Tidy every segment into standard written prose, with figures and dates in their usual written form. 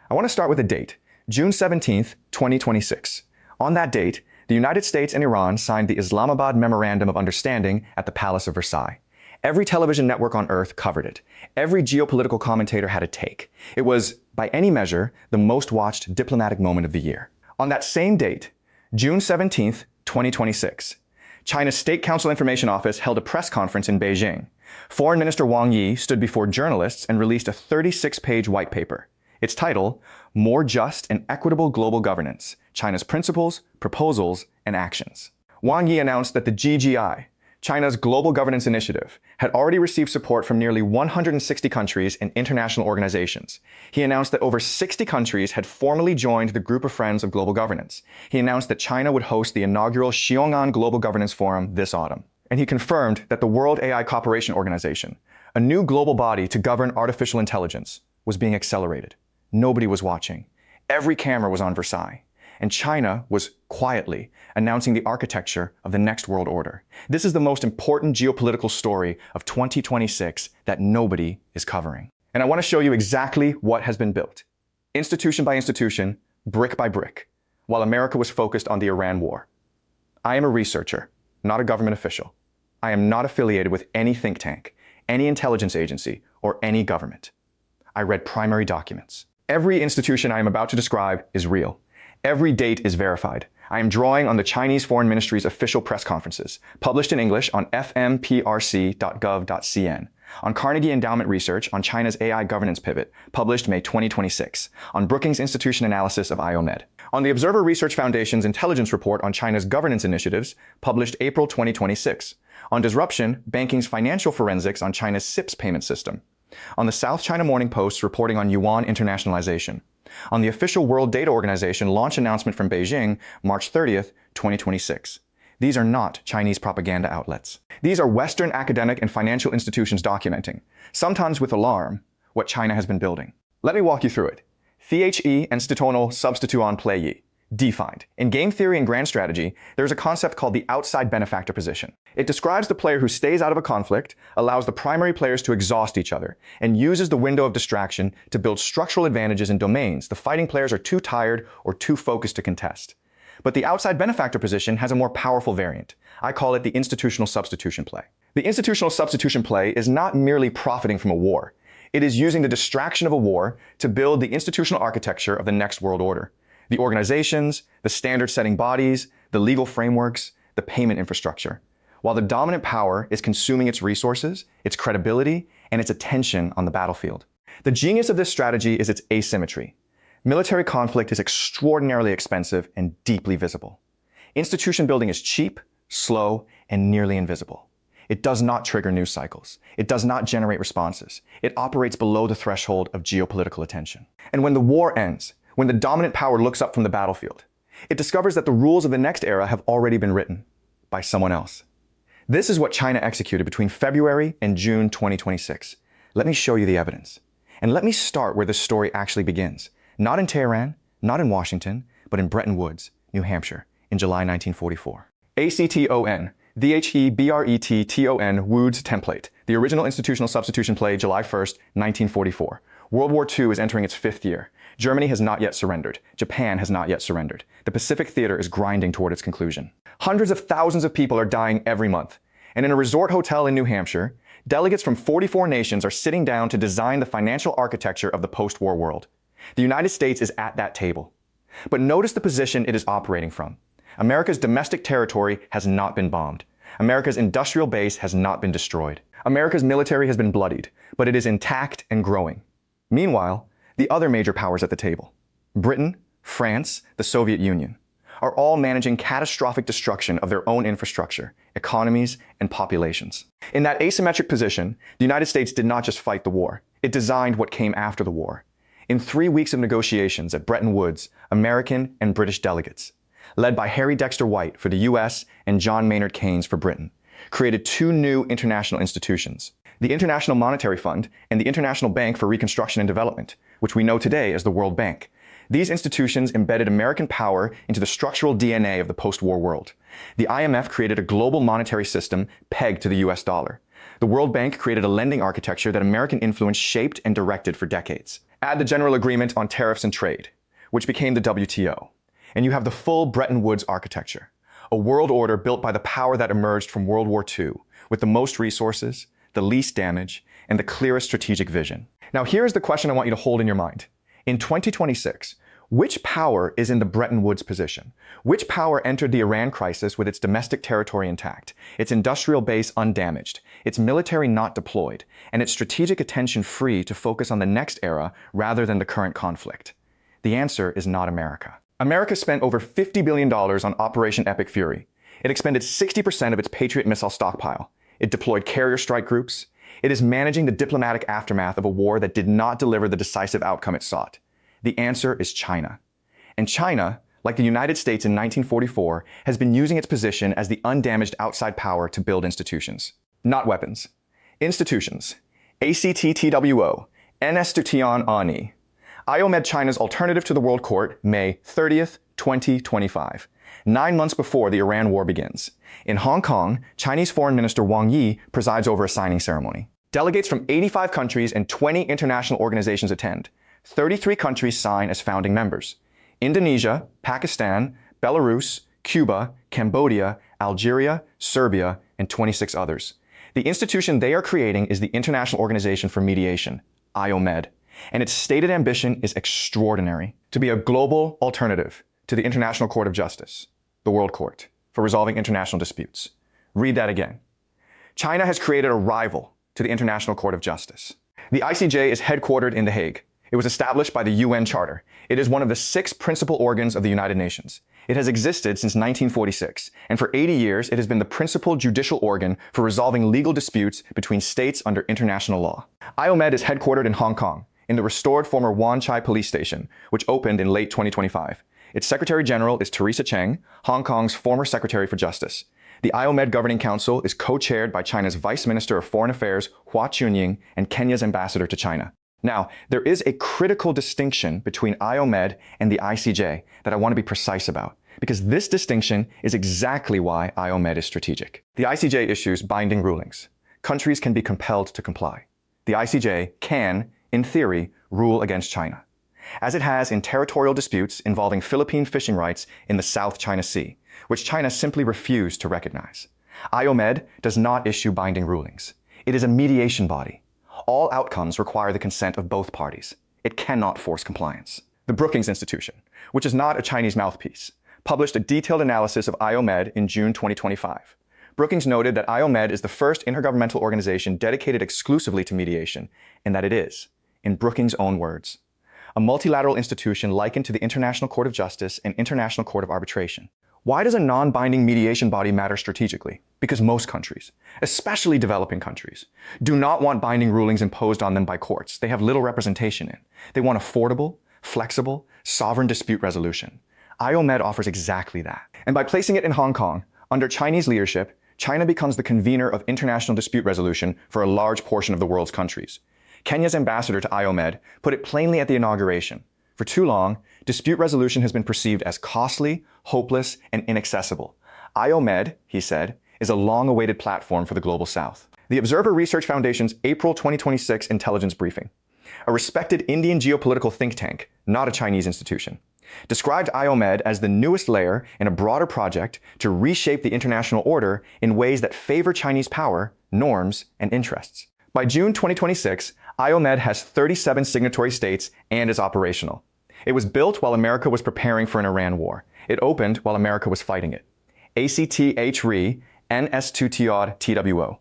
I want to start with a date, June 17th, 2026. On that date, the United States and Iran signed the Islamabad Memorandum of Understanding at the Palace of Versailles. Every television network on Earth covered it. Every geopolitical commentator had a take. It was, by any measure, the most watched diplomatic moment of the year. On that same date, June 17th, 2026, China's State Council Information Office held a press conference in Beijing. Foreign Minister Wang Yi stood before journalists and released a 36-page white paper. Its title, More Just and Equitable Global Governance, China's Principles, Proposals, and Actions. Wang Yi announced that the GGI, China's Global Governance Initiative, had already received support from nearly 160 countries and international organizations. He announced that over 60 countries had formally joined the Group of Friends of Global Governance. He announced that China would host the inaugural Xiong'an Global Governance Forum this autumn. And he confirmed that the World AI Cooperation Organization, a new global body to govern artificial intelligence, was being accelerated. Nobody was watching. Every camera was on Versailles. And China was quietly announcing the architecture of the next world order. This is the most important geopolitical story of 2026 that nobody is covering. And I want to show you exactly what has been built, institution by institution, brick by brick, while America was focused on the Iran war. I am a researcher, not a government official. I am not affiliated with any think tank, any intelligence agency, or any government. I read primary documents. Every institution I am about to describe is real. Every date is verified. I am drawing on the Chinese Foreign Ministry's official press conferences, published in English on fmprc.gov.cn, on Carnegie Endowment Research on China's AI governance pivot, published May 2026, on Brookings Institution analysis of IOMed, on the Observer Research Foundation's intelligence report on China's governance initiatives, published April 2026, on Disruption, Banking's financial forensics on China's SIPS payment system, on the South China Morning Post's reporting on yuan internationalization, on the official World Data Organization launch announcement from Beijing, March 30th, 2026. These are not Chinese propaganda outlets. These are Western academic and financial institutions documenting, sometimes with alarm, what China has been building. Let me walk you through it. The Institutional Substitution, defined. In game theory and grand strategy, there's a concept called the outside benefactor position. It describes the player who stays out of a conflict, allows the primary players to exhaust each other, and uses the window of distraction to build structural advantages in domains the fighting players are too tired or too focused to contest. But the outside benefactor position has a more powerful variant. I call it the institutional substitution play. The institutional substitution play is not merely profiting from a war. It is using the distraction of a war to build the institutional architecture of the next world order. The organizations, the standard-setting bodies, the legal frameworks, the payment infrastructure, while the dominant power is consuming its resources, its credibility, and its attention on the battlefield. The genius of this strategy is its asymmetry. Military conflict is extraordinarily expensive and deeply visible. Institution building is cheap, slow, and nearly invisible. It does not trigger news cycles. It does not generate responses. It operates below the threshold of geopolitical attention. And when the war ends, when the dominant power looks up from the battlefield, it discovers that the rules of the next era have already been written by someone else. This is what China executed between February and June 2026. Let me show you the evidence. And let me start where this story actually begins. Not in Tehran, not in Washington, but in Bretton Woods, New Hampshire, in July 1944. ACTON, THEBRETTON Woods template, the original institutional substitution play, July 1st, 1944. World War II is entering its 5th year. Germany has not yet surrendered. Japan has not yet surrendered. The Pacific Theater is grinding toward its conclusion. Hundreds of thousands of people are dying every month. And in a resort hotel in New Hampshire, delegates from 44 nations are sitting down to design the financial architecture of the post-war world. The United States is at that table. But notice the position it is operating from. America's domestic territory has not been bombed. America's industrial base has not been destroyed. America's military has been bloodied, but it is intact and growing. Meanwhile, the other major powers at the table, Britain, France, the Soviet Union, are all managing catastrophic destruction of their own infrastructure, economies, and populations. In that asymmetric position, the United States did not just fight the war. It designed what came after the war. In 3 weeks of negotiations at Bretton Woods, American and British delegates, led by Harry Dexter White for the US and John Maynard Keynes for Britain, created 2 new international institutions, the International Monetary Fund and the International Bank for Reconstruction and Development, which we know today as the World Bank. These institutions embedded American power into the structural DNA of the post-war world. The IMF created a global monetary system pegged to the US dollar. The World Bank created a lending architecture that American influence shaped and directed for decades. Add the General Agreement on Tariffs and Trade, which became the WTO, and you have the full Bretton Woods architecture, a world order built by the power that emerged from World War II, with the most resources, the least damage, and the clearest strategic vision. Now here's the question I want you to hold in your mind. In 2026, which power is in the Bretton Woods position? Which power entered the Iran crisis with its domestic territory intact, its industrial base undamaged, its military not deployed, and its strategic attention free to focus on the next era rather than the current conflict? The answer is not America. America spent over $50 billion on Operation Epic Fury. It expended 60% of its Patriot missile stockpile. It deployed carrier strike groups. It is managing the diplomatic aftermath of a war that did not deliver the decisive outcome it sought. The answer is China. And China, like the United States in 1944, has been using its position as the undamaged outside power to build institutions. Not weapons. Institutions. ACTTWO, Institution Ani. IOMed China's alternative to the World Court, May 30th, 2025. 9 months before the Iran war begins. In Hong Kong, Chinese Foreign Minister Wang Yi presides over a signing ceremony. Delegates from 85 countries and 20 international organizations attend. 33 countries sign as founding members: Indonesia, Pakistan, Belarus, Cuba, Cambodia, Algeria, Serbia, and 26 others. The institution they are creating is the International Organization for Mediation, IOMed, and its stated ambition is extraordinary: to be a global alternative to the International Court of Justice, the World Court, for resolving international disputes. Read that again. China has created a rival to the International Court of Justice. The ICJ is headquartered in The Hague. It was established by the UN Charter. It is one of the 6 principal organs of the United Nations. It has existed since 1946, and for 80 years it has been the principal judicial organ for resolving legal disputes between states under international law. IOMed is headquartered in Hong Kong, in the restored former Wan Chai Police Station, which opened in late 2025. Its Secretary General is Teresa Cheng, Hong Kong's former Secretary for Justice. The IOMed Governing Council is co-chaired by China's Vice Minister of Foreign Affairs, Hua Chunying, and Kenya's Ambassador to China. Now, there is a critical distinction between IOMed and the ICJ that I want to be precise about, because this distinction is exactly why IOMed is strategic. The ICJ issues binding rulings. Countries can be compelled to comply. The ICJ can, in theory, rule against China, as it has in territorial disputes involving Philippine fishing rights in the South China Sea, which China simply refused to recognize. IOMed does not issue binding rulings. It is a mediation body. All outcomes require the consent of both parties. It cannot force compliance. The Brookings Institution, which is not a Chinese mouthpiece, published a detailed analysis of IOMed in June 2025. Brookings noted that IOMed is the first intergovernmental organization dedicated exclusively to mediation, and that it is, in Brookings' own words, a multilateral institution likened to the International Court of Justice and International Court of Arbitration. Why does a non-binding mediation body matter strategically? Because most countries, especially developing countries, do not want binding rulings imposed on them by courts they have little representation in. They want affordable, flexible, sovereign dispute resolution. IOMed offers exactly that. And by placing it in Hong Kong, under Chinese leadership, China becomes the convener of international dispute resolution for a large portion of the world's countries. Kenya's ambassador to IOMed put it plainly at the inauguration. For too long, dispute resolution has been perceived as costly, hopeless, and inaccessible. IOMed, he said, is a long-awaited platform for the Global South. The Observer Research Foundation's April 2026 intelligence briefing, a respected Indian geopolitical think tank, not a Chinese institution, described IOMed as the newest layer in a broader project to reshape the international order in ways that favor Chinese power, norms, and interests. By June 2026, IOMed has 37 signatory states and is operational. It was built while America was preparing for an Iran war. It opened while America was fighting it. ACTHRE NS2TOD TWO.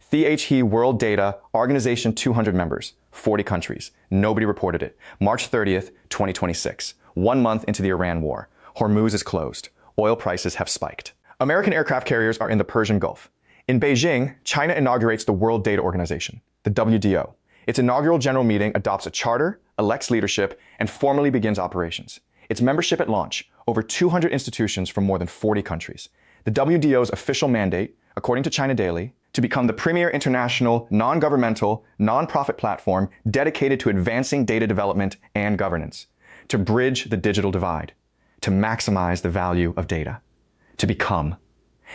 THE World Data Organization 200 members, 40 countries. Nobody reported it. March 30th, 2026. 1 month into the Iran war. Hormuz is closed. Oil prices have spiked. American aircraft carriers are in the Persian Gulf. In Beijing, China inaugurates the World Data Organization, the WDO. Its inaugural general meeting adopts a charter, elects leadership, and formally begins operations. Its membership at launch, over 200 institutions from more than 40 countries. The WDO's official mandate, according to China Daily, to become the premier international, non-governmental, non-profit platform dedicated to advancing data development and governance, to bridge the digital divide, to maximize the value of data, to become.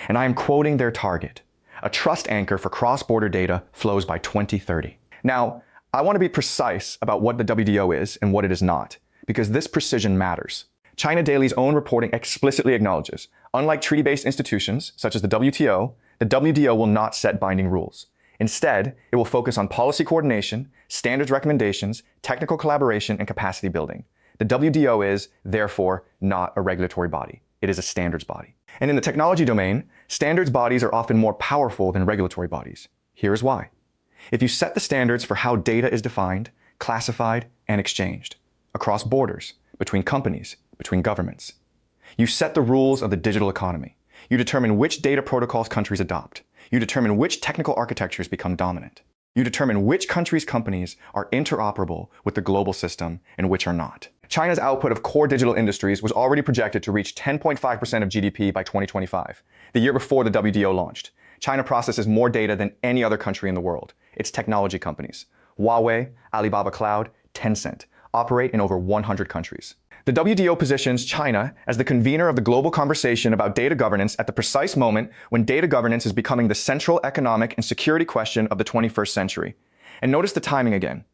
And I am quoting their target. A trust anchor for cross-border data flows by 2030. Now, I want to be precise about what the WTO is and what it is not, because this precision matters. China Daily's own reporting explicitly acknowledges, unlike treaty-based institutions such as the WTO will not set binding rules. Instead, it will focus on policy coordination, standards recommendations, technical collaboration, and capacity building. The WTO is, therefore, not a regulatory body. It is a standards body. And in the technology domain, standards bodies are often more powerful than regulatory bodies. Here is why. If you set the standards for how data is defined, classified, and exchanged, across borders, between companies, between governments, you set the rules of the digital economy. You determine which data protocols countries adopt. You determine which technical architectures become dominant. You determine which countries' companies are interoperable with the global system and which are not. China's output of core digital industries was already projected to reach 10.5% of GDP by 2025, the year before the WTO launched. China processes more data than any other country in the world. Its technology companies, Huawei, Alibaba Cloud, Tencent, operate in over 100 countries. The WTO positions China as the convener of the global conversation about data governance at the precise moment when data governance is becoming the central economic and security question of the 21st century. And notice the timing again.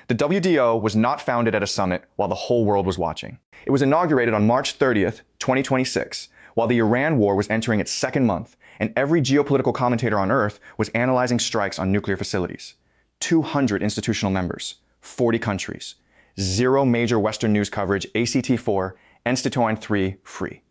The WTO was not founded at a summit while the whole world was watching. It was inaugurated on March 30th, 2026, while the Iran war was entering its second month, and every geopolitical commentator on Earth was analyzing strikes on nuclear facilities. 200 institutional members, 40 countries, 0 major Western news coverage, ACT4, Institution 3 free.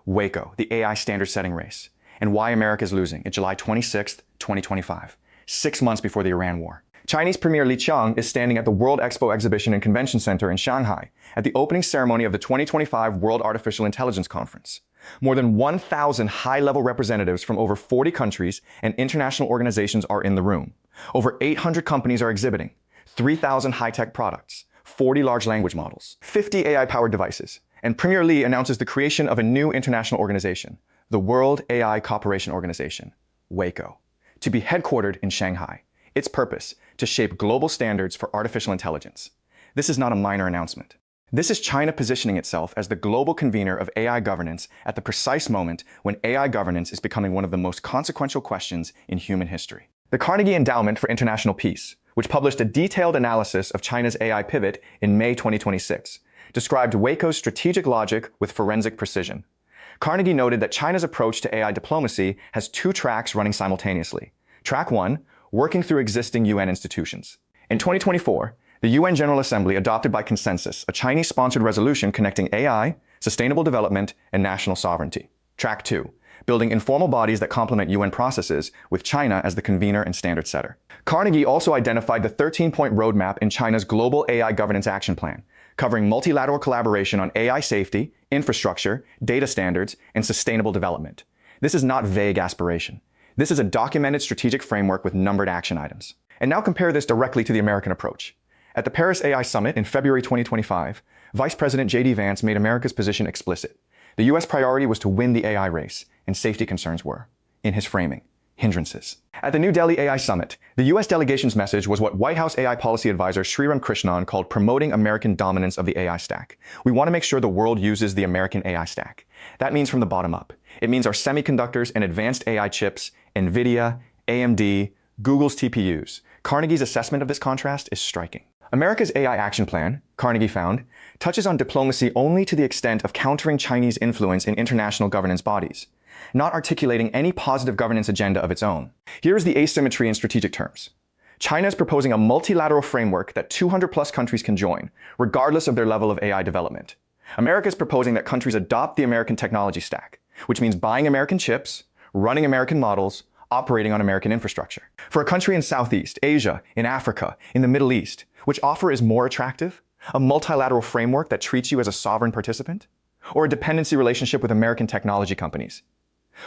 WAICO, the AI standard setting race, and why America is losing at July 26th, 2025, 6 months before the Iran war. Chinese Premier Li Qiang is standing at the World Expo Exhibition and Convention Center in Shanghai at the opening ceremony of the 2025 World Artificial Intelligence Conference. More than 1,000 high-level representatives from over 40 countries and international organizations are in the room. Over 800 companies are exhibiting, 3,000 high-tech products, 40 large language models, 50 AI-powered devices, and Premier Li announces the creation of a new international organization, the World AI Cooperation Organization, WAICO, to be headquartered in Shanghai. Its purpose, to shape global standards for artificial intelligence. This is not a minor announcement. This is China positioning itself as the global convener of AI governance at the precise moment when AI governance is becoming one of the most consequential questions in human history. The Carnegie Endowment for International Peace, which published a detailed analysis of China's AI pivot in May 2026, described WAICO's strategic logic with forensic precision. Carnegie noted that China's approach to AI diplomacy has 2 tracks running simultaneously. Track 1, working through existing UN institutions. In 2024, the UN General Assembly adopted by consensus a Chinese-sponsored resolution connecting AI, sustainable development, and national sovereignty. Track 2, building informal bodies that complement UN processes with China as the convener and standard setter. Carnegie also identified the 13-point roadmap in China's Global AI Governance Action Plan, covering multilateral collaboration on AI safety, infrastructure, data standards, and sustainable development. This is not vague aspiration. This is a documented strategic framework with numbered action items. And now compare this directly to the American approach. At the Paris AI Summit in February 2025, Vice President J.D. Vance made America's position explicit. The U.S. priority was to win the AI race, and safety concerns were, in his framing, hindrances. At the New Delhi AI Summit, the U.S. delegation's message was what White House AI policy advisor Sriram Krishnan called promoting American dominance of the AI stack. We want to make sure the world uses the American AI stack. That means from the bottom up. It means our semiconductors and advanced AI chips, NVIDIA, AMD, Google's TPUs. Carnegie's assessment of this contrast is striking. America's AI action plan, Carnegie found, touches on diplomacy only to the extent of countering Chinese influence in international governance bodies, not articulating any positive governance agenda of its own. Here is the asymmetry in strategic terms. China is proposing a multilateral framework that 200-plus countries can join, regardless of their level of AI development. America is proposing that countries adopt the American technology stack, which means buying American chips, running American models, operating on American infrastructure. For a country in Southeast Asia, in Africa, in the Middle East, which offer is more attractive? A multilateral framework that treats you as a sovereign participant? Or a dependency relationship with American technology companies?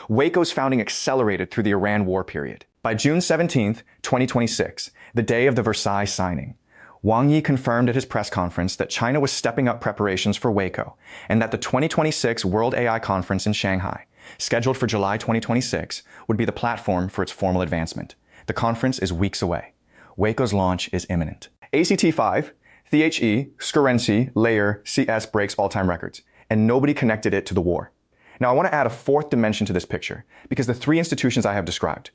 WAICO's founding accelerated through the Iran war period. By June 17, 2026, the day of the Versailles signing, Wang Yi confirmed at his press conference that China was stepping up preparations for WAICO and that the 2026 World AI Conference in Shanghai, scheduled for July 2026, would be the platform for its formal advancement. The conference is weeks away. WAICO's launch is imminent. ACT5, THE, Scurency, Layer, CS breaks all-time records, and nobody connected it to the war. Now I want to add a fourth dimension to this picture, because the 3 institutions I have described,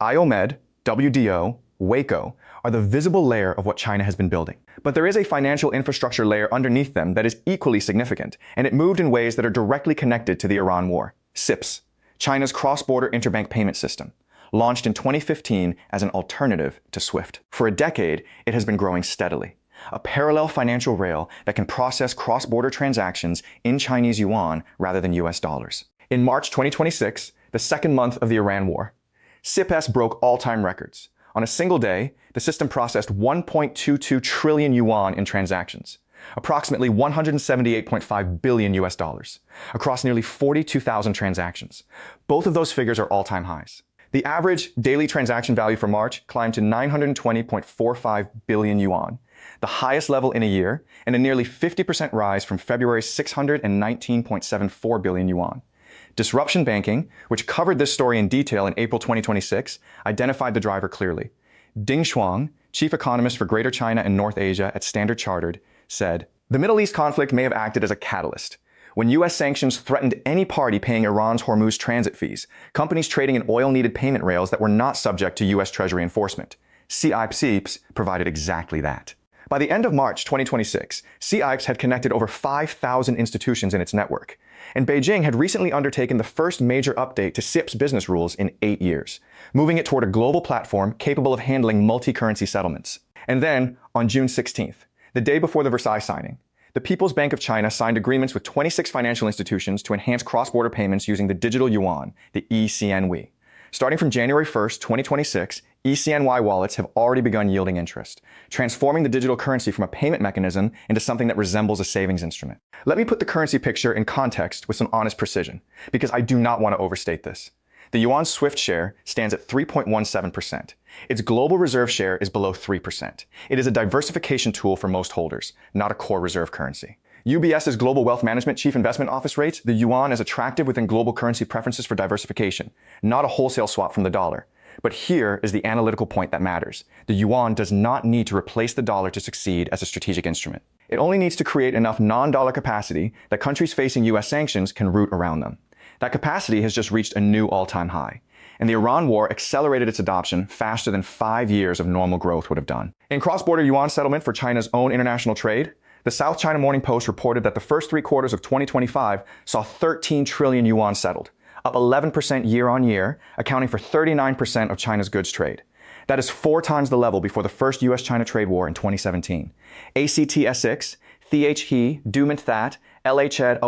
IOMed, WDO, WAICO, are the visible layer of what China has been building. But there is a financial infrastructure layer underneath them that is equally significant, and it moved in ways that are directly connected to the Iran war. CIPS, China's cross-border interbank payment system, launched in 2015 as an alternative to SWIFT. For a decade, it has been growing steadily. A parallel financial rail that can process cross-border transactions in Chinese yuan rather than US dollars. In March 2026, the second month of the Iran war, CIPS broke all-time records. On a single day, the system processed 1.22 trillion yuan in transactions, approximately 178.5 billion US dollars, across nearly 42,000 transactions. Both of those figures are all-time highs. The average daily transaction value for March climbed to 920.45 billion yuan, the highest level in a year, and a nearly 50% rise from February's 619.74 billion yuan. Disruption Banking, which covered this story in detail in April 2026, identified the driver clearly. Ding Shuang, chief economist for Greater China and North Asia at Standard Chartered, said, "The Middle East conflict may have acted as a catalyst. When U.S. sanctions threatened any party paying Iran's Hormuz transit fees, companies trading in oil-needed payment rails that were not subject to U.S. Treasury enforcement. CIPS provided exactly that." By the end of March 2026, CIPS had connected over 5,000 institutions in its network, and Beijing had recently undertaken the first major update to CIPS business rules in 8 years, moving it toward a global platform capable of handling multi-currency settlements. And then, on June 16th, the day before the Versailles signing, the People's Bank of China signed agreements with 26 financial institutions to enhance cross-border payments using the digital yuan, the eCNY. Starting from January 1st, 2026, eCNY wallets have already begun yielding interest, transforming the digital currency from a payment mechanism into something that resembles a savings instrument. Let me put the currency picture in context with some honest precision, because I do not want to overstate this. The yuan SWIFT share stands at 3.17%. Its global reserve share is below 3%. It is a diversification tool for most holders, not a core reserve currency. UBS's Global Wealth Management Chief Investment Office rates the yuan as attractive within global currency preferences for diversification, not a wholesale swap from the dollar. But here is the analytical point that matters. The yuan does not need to replace the dollar to succeed as a strategic instrument. It only needs to create enough non-dollar capacity that countries facing US sanctions can root around them. That capacity has just reached a new all-time high, and the Iran war accelerated its adoption faster than 5 years of normal growth would have done. In cross-border yuan settlement for China's own international trade, the South China Morning Post reported that the first 3 quarters of 2025 saw 13 trillion yuan settled, up 11% year-on-year, accounting for 39% of China's goods trade. That is 4 times the level before the first US-China trade war in 2017. ACTS6, THE, Dumint That, LHED,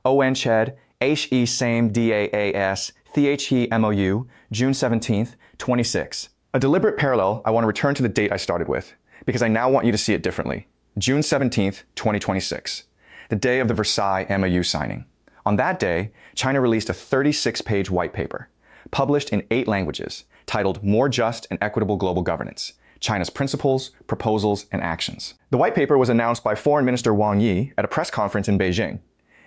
ONCHED, HE Same DAAS, THE MOU, June 17th, 26. A deliberate parallel I want to return to the date I started with, because I now want you to see it differently. June 17th, 2026, the day of the Versailles MOU signing. On that day, China released a 36-page white paper, published in 8 languages, titled More Just and Equitable Global Governance, China's Principles, Proposals, and Actions. The white paper was announced by Foreign Minister Wang Yi at a press conference in Beijing.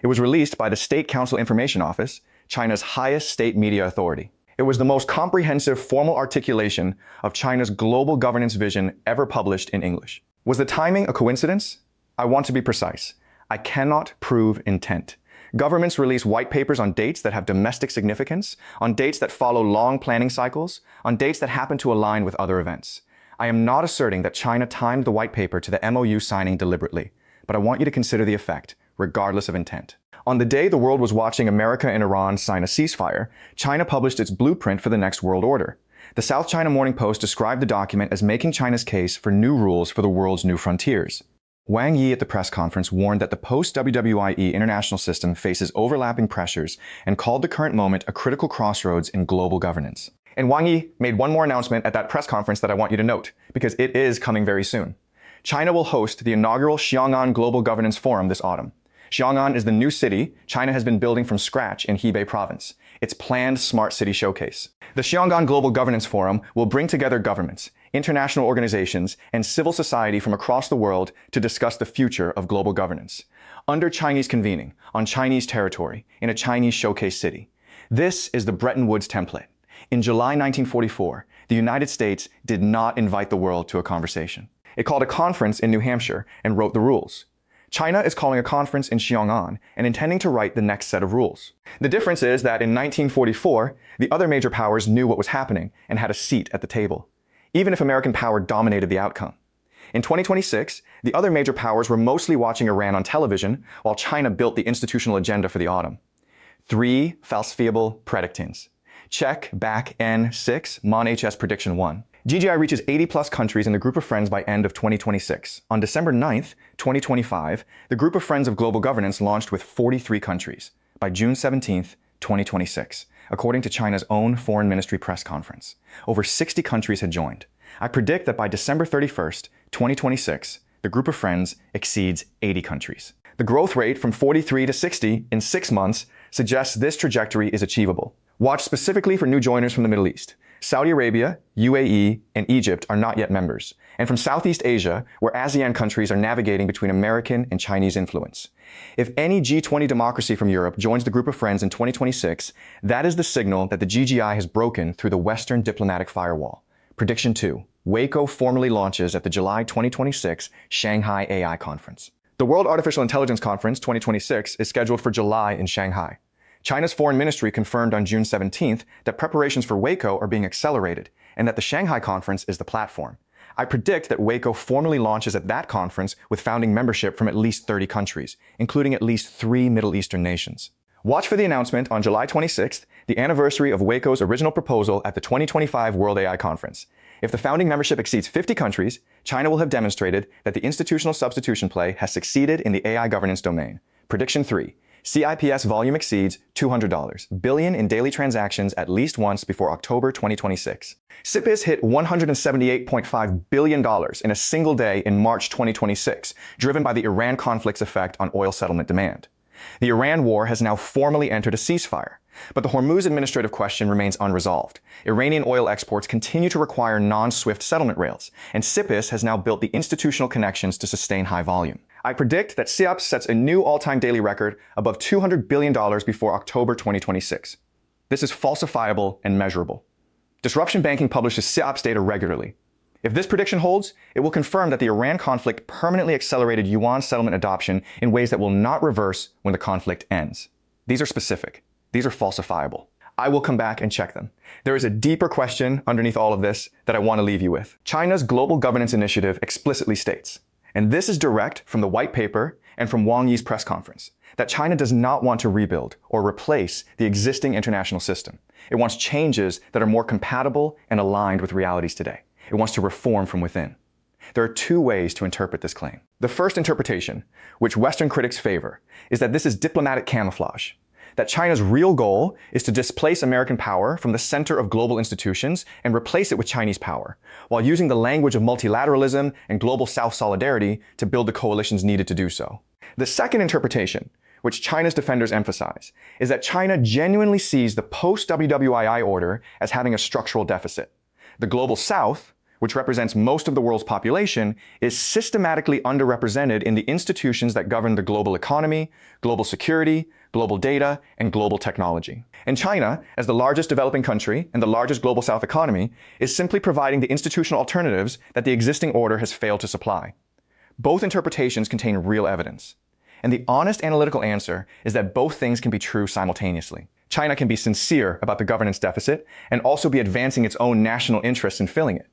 It was released by the State Council Information Office, China's highest state media authority. It was the most comprehensive formal articulation of China's global governance vision ever published in English. Was the timing a coincidence? I want to be precise. I cannot prove intent. Governments release white papers on dates that have domestic significance, on dates that follow long planning cycles, on dates that happen to align with other events. I am not asserting that China timed the white paper to the MOU signing deliberately, but I want you to consider the effect, regardless of intent. On the day the world was watching America and Iran sign a ceasefire, China published its blueprint for the next world order. The South China Morning Post described the document as making China's case for new rules for the world's new frontiers. Wang Yi at the press conference warned that the post-WWIE international system faces overlapping pressures and called the current moment a critical crossroads in global governance. And Wang Yi made one more announcement at that press conference that I want you to note, because it is coming very soon. China will host the inaugural Xiong'an Global Governance Forum this autumn. Xiong'an is the new city China has been building from scratch in Hebei province, its planned smart city showcase. The Xiong'an Global Governance Forum will bring together governments, international organizations, and civil society from across the world to discuss the future of global governance, under Chinese convening, on Chinese territory, in a Chinese showcase city. This is the Bretton Woods template. In July 1944, the United States did not invite the world to a conversation. It called a conference in New Hampshire and wrote the rules. China is calling a conference in Xiong'an and intending to write the next set of rules. The difference is that in 1944, the other major powers knew what was happening and had a seat at the table. even if American power dominated the outcome. In 2026, the other major powers were mostly watching Iran on television, while China built the institutional agenda for the autumn. 3 falsifiable predictions. Check, back, N, 6, Mon HS prediction 1. GGI reaches 80-plus countries in the Group of Friends by end of 2026. On December 9th, 2025, the Group of Friends of Global Governance launched with 43 countries. By June 17th, 2026, according to China's own Foreign Ministry press conference, over 60 countries had joined. I predict that by December 31st, 2026, the Group of Friends exceeds 80 countries. The growth rate from 43 to 60 in 6 months suggests this trajectory is achievable. Watch specifically for new joiners from the Middle East. Saudi Arabia, UAE, and Egypt are not yet members, and from Southeast Asia, where ASEAN countries are navigating between American and Chinese influence. If any G20 democracy from Europe joins the Group of Friends in 2026, that is the signal that the GGI has broken through the Western diplomatic firewall. Prediction 2. WAICO formally launches at the July 2026 Shanghai AI Conference. The World Artificial Intelligence Conference 2026 is scheduled for July in Shanghai. China's foreign ministry confirmed on June 17th that preparations for WAICO are being accelerated and that the Shanghai conference is the platform. I predict that WAICO formally launches at that conference with founding membership from at least 30 countries, including at least 3 Middle Eastern nations. Watch for the announcement on July 26th, the anniversary of WAICO's original proposal at the 2025 World AI Conference. If the founding membership exceeds 50 countries, China will have demonstrated that the institutional substitution play has succeeded in the AI governance domain. Prediction 3. CIPS volume exceeds $200 billion in daily transactions at least once before October 2026. CIPS hit $178.5 billion in a single day in March 2026, driven by the Iran conflict's effect on oil settlement demand. The Iran war has now formally entered a ceasefire, but the Hormuz administrative question remains unresolved. Iranian oil exports continue to require non-SWIFT settlement rails, and CIPS has now built the institutional connections to sustain high volume. I predict that CIPS sets a new all-time daily record above $200 billion before October 2026. This is falsifiable and measurable. Disruption Banking publishes CIPS data regularly. If this prediction holds, it will confirm that the Iran conflict permanently accelerated yuan settlement adoption in ways that will not reverse when the conflict ends. These are specific. These are falsifiable. I will come back and check them. There is a deeper question underneath all of this that I want to leave you with. China's Global Governance Initiative explicitly states, and this is direct from the white paper and from Wang Yi's press conference, that China does not want to rebuild or replace the existing international system. It wants changes that are more compatible and aligned with realities today. It wants to reform from within. There are 2 ways to interpret this claim. The first interpretation, which Western critics favor, is that this is diplomatic camouflage, that China's real goal is to displace American power from the center of global institutions and replace it with Chinese power, while using the language of multilateralism and global South solidarity to build the coalitions needed to do so. The second interpretation, which China's defenders emphasize, is that China genuinely sees the post-WWII order as having a structural deficit. The global South, which represents most of the world's population, is systematically underrepresented in the institutions that govern the global economy, global security, global data, and global technology. And China, as the largest developing country and the largest global South economy, is simply providing the institutional alternatives that the existing order has failed to supply. Both interpretations contain real evidence. And the honest analytical answer is that both things can be true simultaneously. China can be sincere about the governance deficit and also be advancing its own national interests in filling it.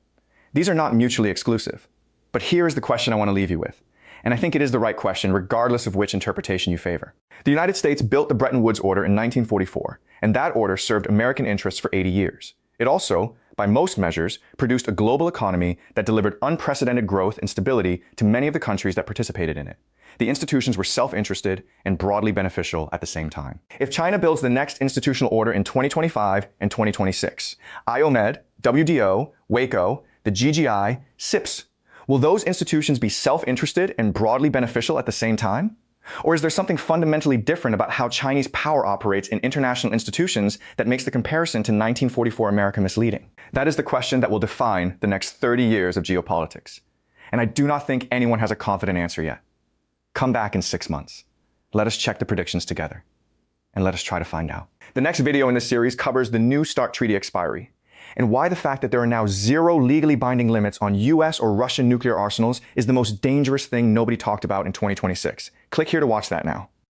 These are not mutually exclusive. But here is the question I want to leave you with. And I think it is the right question, regardless of which interpretation you favor. The United States built the Bretton Woods Order in 1944, and that order served American interests for 80 years. It also, by most measures, produced a global economy that delivered unprecedented growth and stability to many of the countries that participated in it. The institutions were self-interested and broadly beneficial at the same time. If China builds the next institutional order in 2025 and 2026, IOMed, WDO, WAICO, the GGI, CIPS, will those institutions be self-interested and broadly beneficial at the same time? Or is there something fundamentally different about how Chinese power operates in international institutions that makes the comparison to 1944 America misleading? That is the question that will define the next 30 years of geopolitics. And I do not think anyone has a confident answer yet. Come back in 6 months. Let us check the predictions together. And let us try to find out. The next video in this series covers the New START Treaty expiry, and why the fact that there are now 0 legally binding limits on US or Russian nuclear arsenals is the most dangerous thing nobody talked about in 2026. Click here to watch that now.